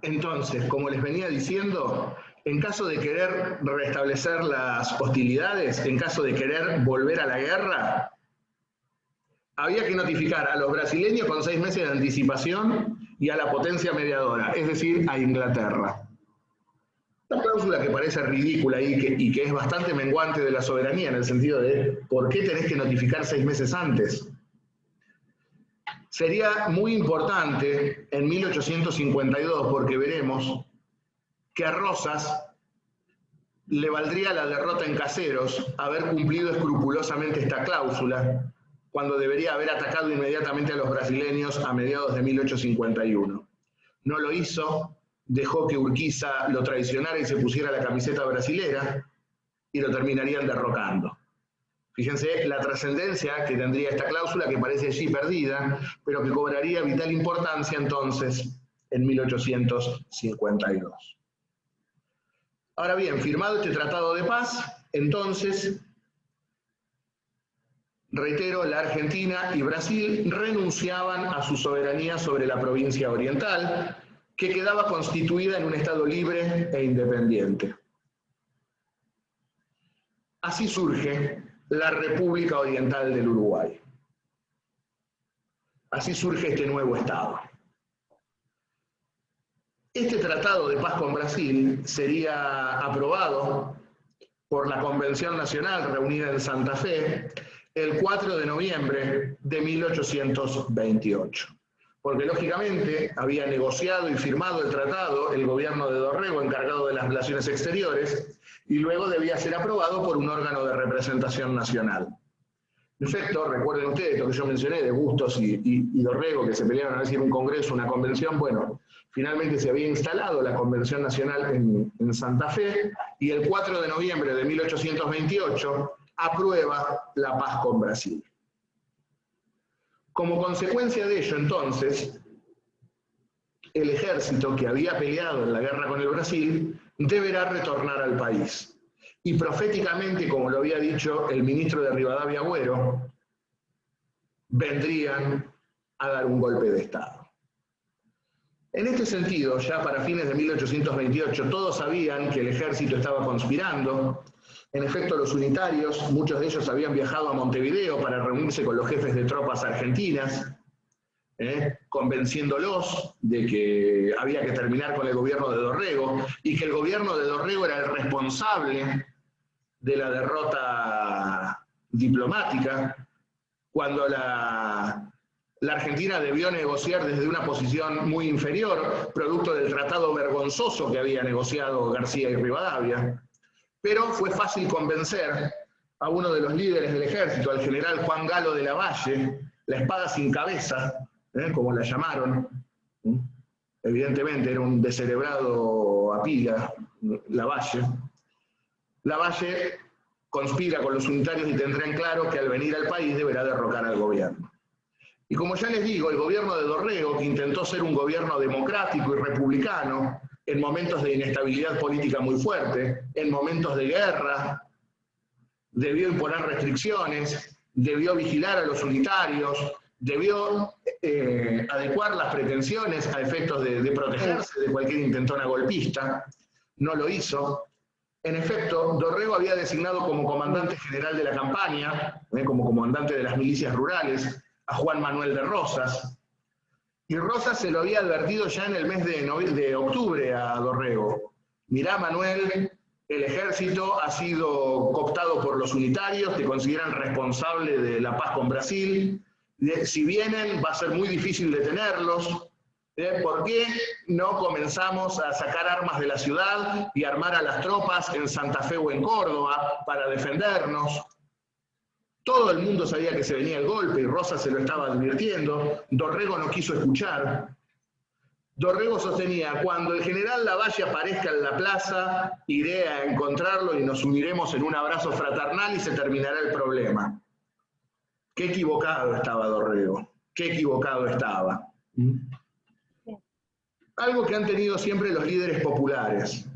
Entonces, como les venía diciendo, en caso de querer restablecer las hostilidades, en caso de querer volver a la guerra, había que notificar a los brasileños con 6 meses de anticipación y a la potencia mediadora, es decir, a Inglaterra. Una cláusula que parece ridícula y que es bastante menguante de la soberanía, en el sentido de ¿por qué tenés que notificar 6 meses antes? Sería muy importante en 1852, porque veremos que a Rosas le valdría la derrota en Caseros haber cumplido escrupulosamente esta cláusula, cuando debería haber atacado inmediatamente a los brasileños a mediados de 1851. No lo hizo, dejó que Urquiza lo traicionara y se pusiera la camiseta brasilera, y lo terminarían derrocando. Fíjense la trascendencia que tendría esta cláusula, que parece allí perdida, pero que cobraría vital importancia entonces en 1852. Ahora bien, firmado este tratado de paz, entonces, reitero, la Argentina y Brasil renunciaban a su soberanía sobre la provincia oriental, que quedaba constituida en un Estado libre e independiente. Así surge la República Oriental del Uruguay. Así surge este nuevo Estado. Este tratado de paz con Brasil sería aprobado por la Convención Nacional reunida en Santa Fe el 4 de noviembre de 1828. Porque lógicamente había negociado y firmado el tratado el gobierno de Dorrego, encargado de las relaciones exteriores, y luego debía ser aprobado por un órgano de representación nacional. En efecto, recuerden ustedes lo que yo mencioné de Bustos y Dorrego, que se pelearon a ver si era un congreso, una convención. Bueno, finalmente se había instalado la Convención Nacional en Santa Fe, y el 4 de noviembre de 1828 aprueba la paz con Brasil. Como consecuencia de ello, entonces, el ejército que había peleado en la guerra con el Brasil deberá retornar al país. Y proféticamente, como lo había dicho el ministro de Rivadavia Agüero, vendrían a dar un golpe de Estado. En este sentido, ya para fines de 1828, todos sabían que el ejército estaba conspirando. En efecto, los unitarios, muchos de ellos habían viajado a Montevideo para reunirse con los jefes de tropas argentinas, convenciéndolos de que había que terminar con el gobierno de Dorrego, y que el gobierno de Dorrego era el responsable de la derrota diplomática, cuando la Argentina debió negociar desde una posición muy inferior, producto del tratado vergonzoso que había negociado García y Rivadavia. Pero fue fácil convencer a uno de los líderes del ejército, al general Juan Galo de Lavalle, la espada sin cabeza, como la llamaron. Evidentemente era un descerebrado a pila, Lavalle. Lavalle conspira con los unitarios y tendrá en claro que al venir al país deberá derrocar al gobierno. Y como ya les digo, el gobierno de Dorrego, que intentó ser un gobierno democrático y republicano, en momentos de inestabilidad política muy fuerte, en momentos de guerra, debió imponer restricciones, debió vigilar a los unitarios, debió adecuar las pretensiones a efectos de protegerse de cualquier intentona golpista. No lo hizo. En efecto, Dorrego había designado como comandante general de la campaña, como comandante de las milicias rurales, a Juan Manuel de Rosas. Y Rosas se lo había advertido ya en el mes de octubre a Dorrego. Mirá, Manuel, el ejército ha sido cooptado por los unitarios, que consideran responsable de la paz con Brasil. Si vienen, va a ser muy difícil detenerlos. ¿Por qué no comenzamos a sacar armas de la ciudad y armar a las tropas en Santa Fe o en Córdoba para defendernos? Todo el mundo sabía que se venía el golpe y Rosas se lo estaba advirtiendo. Dorrego no quiso escuchar. Dorrego sostenía: cuando el general Lavalle aparezca en la plaza, iré a encontrarlo y nos uniremos en un abrazo fraternal y se terminará el problema. Qué equivocado estaba Dorrego, qué equivocado estaba. Algo que han tenido siempre los líderes populares.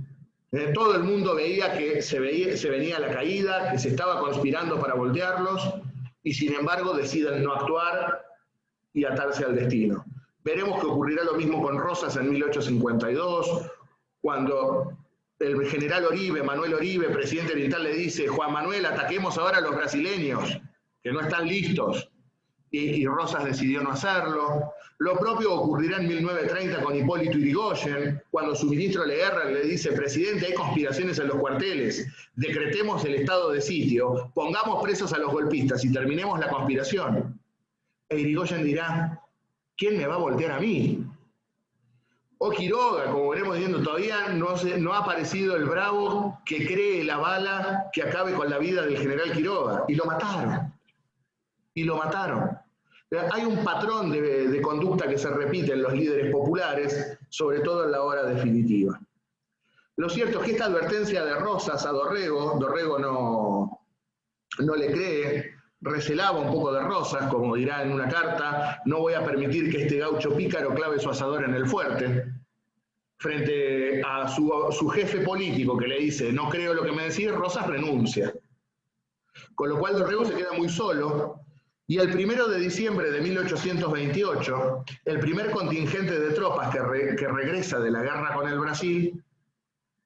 Todo el mundo veía que se venía la caída, que se estaba conspirando para voltearlos, y sin embargo deciden no actuar y atarse al destino. Veremos que ocurrirá lo mismo con Rosas en 1852, cuando el general Oribe, Manuel Oribe, presidente militar, le dice: Juan Manuel, ataquemos ahora a los brasileños, que no están listos. Y Rosas decidió no hacerlo. Lo propio ocurrirá en 1930 con Hipólito Yrigoyen, cuando su ministro de guerra le dice: presidente, hay conspiraciones en los cuarteles, decretemos el estado de sitio, pongamos presos a los golpistas y terminemos la conspiración. E Yrigoyen dirá: ¿quién me va a voltear a mí? O Quiroga, como veremos viendo, todavía no ha aparecido el bravo que cree la bala que acabe con la vida del general Quiroga. Y lo mataron. Y lo mataron. Hay un patrón de conducta que se repite en los líderes populares, sobre todo en la hora definitiva. Lo cierto es que esta advertencia de Rosas a Dorrego no le cree, recelaba un poco de Rosas, como dirá en una carta: no voy a permitir que este gaucho pícaro clave su asador en el fuerte. Frente a su jefe político que le dice: no creo lo que me decís, Rosas renuncia. Con lo cual Dorrego se queda muy solo, y el 1 de diciembre de 1828, el primer contingente de tropas que regresa de la guerra con el Brasil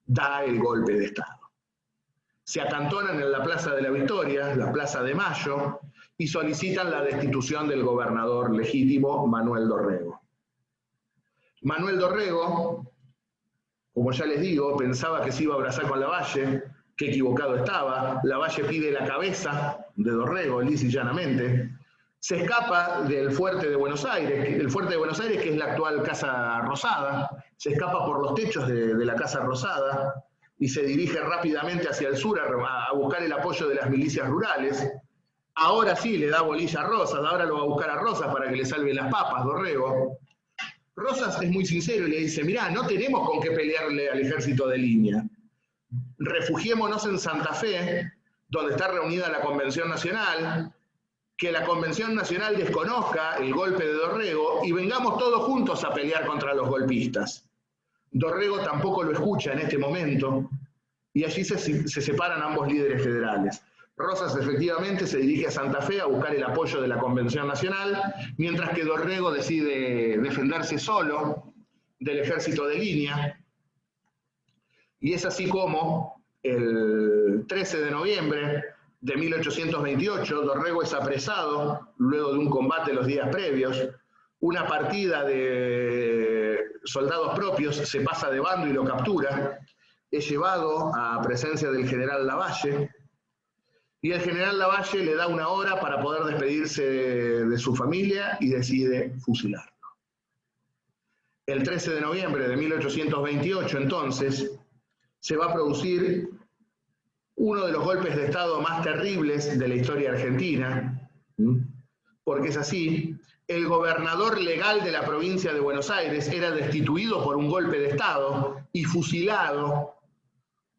da el golpe de Estado. Se acantonan en la Plaza de la Victoria, la Plaza de Mayo, y solicitan la destitución del gobernador legítimo Manuel Dorrego. Manuel Dorrego, como ya les digo, pensaba que se iba a abrazar con Lavalle, que equivocado estaba. Lavalle pide la cabeza de Dorrego, lisa y llanamente. Se escapa del fuerte de Buenos Aires, que es la actual Casa Rosada, se escapa por los techos de la Casa Rosada y se dirige rápidamente hacia el sur a buscar el apoyo de las milicias rurales. Ahora sí le da bolilla a Rosas, ahora lo va a buscar a Rosas para que le salve las papas, Dorrego. Rosas es muy sincero y le dice: mirá, no tenemos con qué pelearle al ejército de línea. Refugiémonos en Santa Fe, donde está reunida la Convención Nacional, que la Convención Nacional desconozca el golpe de Dorrego y vengamos todos juntos a pelear contra los golpistas. Dorrego tampoco lo escucha en este momento, y allí se separan ambos líderes federales. Rosas efectivamente se dirige a Santa Fe a buscar el apoyo de la Convención Nacional, mientras que Dorrego decide defenderse solo del ejército de línea. Y es así como el 13 de noviembre de 1828, Dorrego es apresado luego de un combate los días previos. Una partida de soldados propios se pasa de bando y lo captura. Es llevado a presencia del general Lavalle, y el general Lavalle le da una hora para poder despedirse de su familia y decide fusilarlo. El 13 de noviembre de 1828, entonces, se va a producir uno de los golpes de Estado más terribles de la historia argentina, porque es así: el gobernador legal de la provincia de Buenos Aires era destituido por un golpe de Estado y fusilado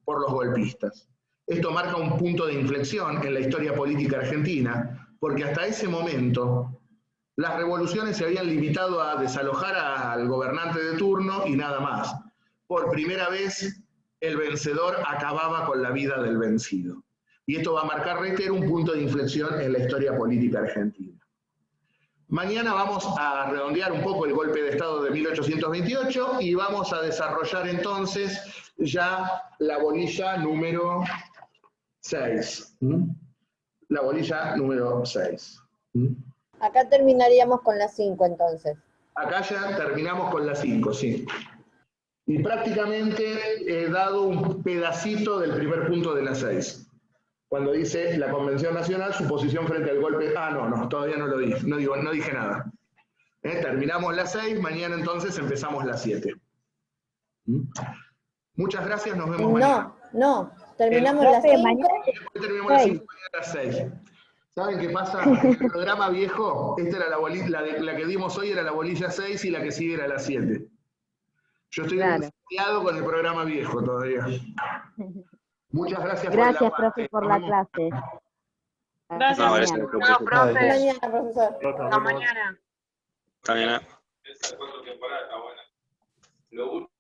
por los golpistas. Esto marca un punto de inflexión en la historia política argentina, porque hasta ese momento las revoluciones se habían limitado a desalojar al gobernante de turno y nada más. Por primera vez, el vencedor acababa con la vida del vencido. Y esto va a marcar, reitero, un punto de inflexión en la historia política argentina. Mañana vamos a redondear un poco el golpe de Estado de 1828 y vamos a desarrollar entonces ya la bolilla número 6. La bolilla número 6. Acá terminaríamos con la 5 entonces. Acá ya terminamos con la 5, sí. Y prácticamente he dado un pedacito del primer punto de la 6. Cuando dice la Convención Nacional, su posición frente al golpe... no, todavía no lo dije, no dije nada. Terminamos la 6, mañana entonces empezamos la 7. Muchas gracias, nos vemos mañana. No, terminamos la 5. Terminamos la 5 y la 6. ¿Saben qué pasa? En el programa viejo, esta era la que dimos hoy era la bolilla 6 y la que sigue era la 7. Yo estoy desempleado con el programa viejo todavía. Muchas gracias por el aguante. Gracias, profe, por la clase. Gracias. No, profe. Mañana, profesor. Hasta mañana. Está bien, lo